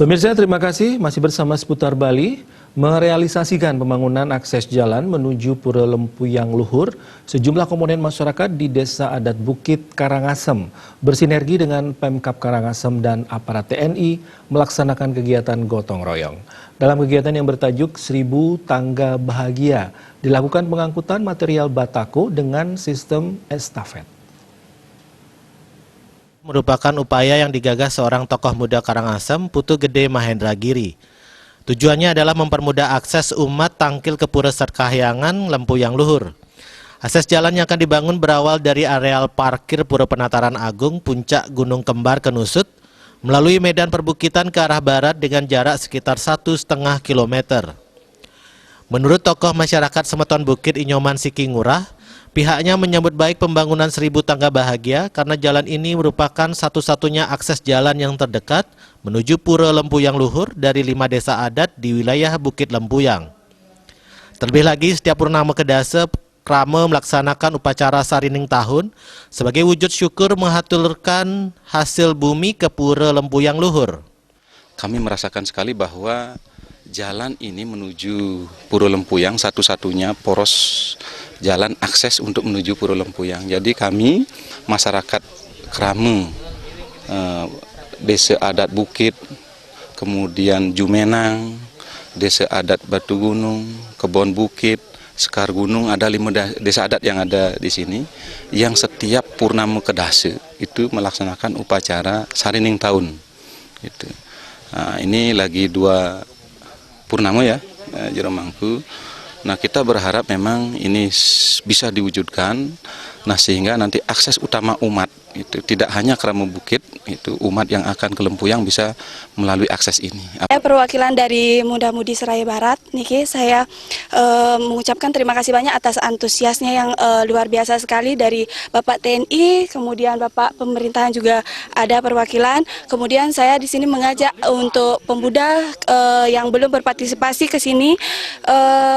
Pemirsa, terima kasih masih bersama Seputar Bali. Merealisasikan pembangunan akses jalan menuju Pura Lempuyang Luhur, sejumlah komponen masyarakat di Desa Adat Bukit Karangasem bersinergi dengan Pemkab Karangasem dan aparat TNI melaksanakan kegiatan gotong royong. Dalam kegiatan yang bertajuk 1000 Tangga Bahagia, dilakukan pengangkutan material batako dengan sistem estafet. Merupakan upaya yang digagas seorang tokoh muda Karangasem, Putu Gede Mahendra Giri. Tujuannya adalah mempermudah akses umat tangkil ke Pura Serkahyangan Lempuyang Luhur. Akses jalan yang akan dibangun berawal dari areal parkir Pura Penataran Agung, puncak Gunung Kembar ke Nusut, melalui medan perbukitan ke arah barat dengan jarak sekitar 1,5 kilometer. Menurut tokoh masyarakat Semeton Bukit Inyoman Siki Ngurah, pihaknya menyambut baik pembangunan 1000 Tangga Bahagia karena jalan ini merupakan satu-satunya akses jalan yang terdekat menuju Pura Lempuyang Luhur dari 5 desa adat di wilayah Bukit Lempuyang. Terlebih lagi, setiap purnama kedasa Krama melaksanakan upacara Sarining Tahun sebagai wujud syukur menghaturkan hasil bumi ke Pura Lempuyang Luhur. Kami merasakan sekali bahwa jalan ini menuju Pura Lempuyang satu-satunya poros jalan akses untuk menuju Pura Lempuyang. Jadi kami masyarakat Krama, Desa Adat Bukit, kemudian Jumenang, Desa Adat Batu Gunung, Kebon Bukit, Sekar Gunung, ada 5 desa adat yang ada di sini yang setiap purnama kedasa itu melaksanakan upacara Sarining Tahun. Gitu. Nah, ini lagi 2 purnama ya, Jero Mangku. Nah, kita berharap memang ini bisa diwujudkan, nah sehingga nanti akses utama umat itu tidak hanya Krama Bukit, itu umat yang akan ke Lempuyang bisa melalui akses ini. Saya perwakilan dari Muda-Mudi Seraya Barat, Niki, saya mengucapkan terima kasih banyak atas antusiasnya yang luar biasa sekali dari Bapak TNI, kemudian Bapak pemerintahan juga ada perwakilan. Kemudian saya di sini mengajak untuk pemuda yang belum berpartisipasi ke sini,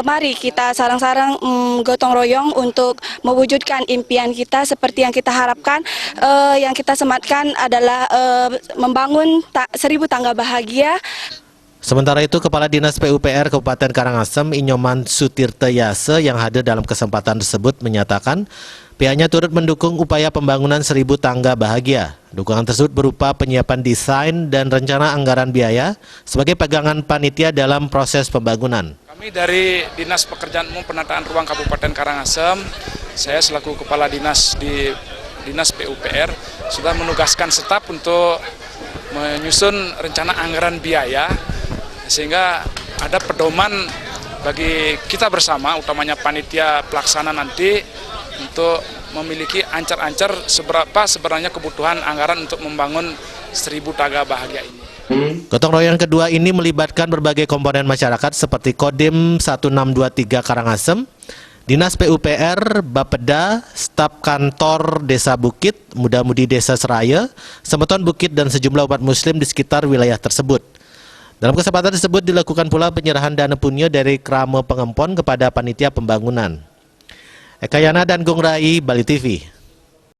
mari kita sarang-sarang gotong royong untuk mewujudkan impian kita seperti yang kita harapkan. Yang kita sematkan adalah membangun 1000 tangga bahagia. Sementara itu, Kepala Dinas PUPR Kabupaten Karangasem Inyoman Sutirte Yase yang hadir dalam kesempatan tersebut menyatakan pihaknya turut mendukung upaya pembangunan 1000 tangga bahagia. Dukungan tersebut berupa penyiapan desain dan rencana anggaran biaya sebagai pegangan panitia dalam proses pembangunan. Kami dari Dinas Pekerjaan Umum Penataan Ruang Kabupaten Karangasem, saya selaku Kepala Dinas di Dinas PUPR sudah menugaskan staf untuk menyusun rencana anggaran biaya sehingga ada pedoman bagi kita bersama, utamanya panitia pelaksana nanti, untuk memiliki ancar-ancar seberapa sebenarnya kebutuhan anggaran untuk membangun 1000 tangga bahagia ini. Gotong royong kedua ini melibatkan berbagai komponen masyarakat seperti Kodim 1623 Karangasem, Dinas PUPR, Bapeda, staf kantor Desa Bukit, Muda-Mudi Desa Seraya, Semeton Bukit dan sejumlah umat muslim di sekitar wilayah tersebut. Dalam kesempatan tersebut dilakukan pula penyerahan dana punya dari Krama Pengempon kepada panitia pembangunan. Eka Yana dan Gung Rai, Bali TV.